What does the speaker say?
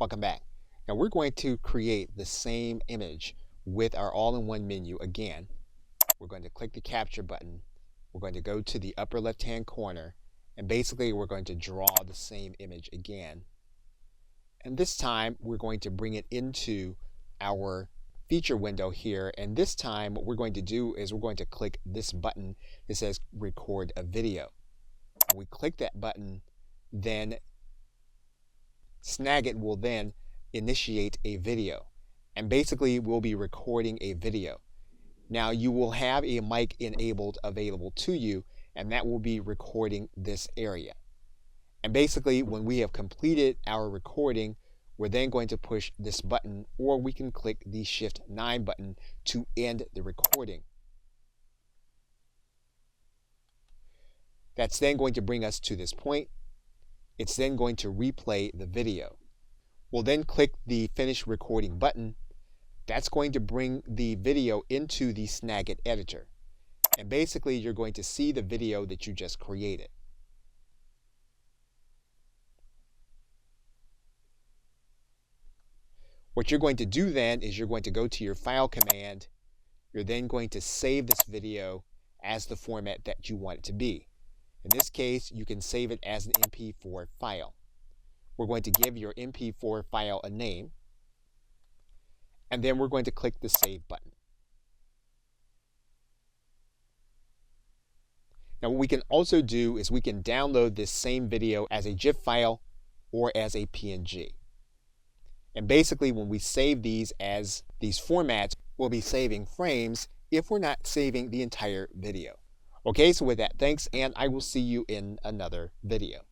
Welcome back. Now we're going to create the same image with our all-in-one menu again. We're going to click the capture button. We're going to go to the upper left-hand corner, and basically we're going to draw the same image again. And this time we're going to bring it into our feature window here, and this time what we're going to do is we're going to click this button that says record a video. When we click that button, then Snagit will then initiate a video, and basically we'll be recording a video. Now you will have a mic enabled available to you, and that will be recording this area. And basically when we have completed our recording, we're then going to push this button, or we can click the Shift 9 button to end the recording. That's then going to bring us to this point. It's then going to replay the video. We'll then click the Finish Recording button. That's going to bring the video into the Snagit editor. And basically you're going to see the video that you just created. What you're going to do then is you're going to go to your File command. You're then going to save this video as the format that you want it to be. In this case, you can save it as an MP4 file. We're going to give your MP4 file a name, and then we're going to click the Save button. Now what we can also do is we can download this same video as a GIF file or as a PNG. And basically when we save these as these formats, we'll be saving frames if we're not saving the entire video. Okay, so with that, thanks, and I will see you in another video.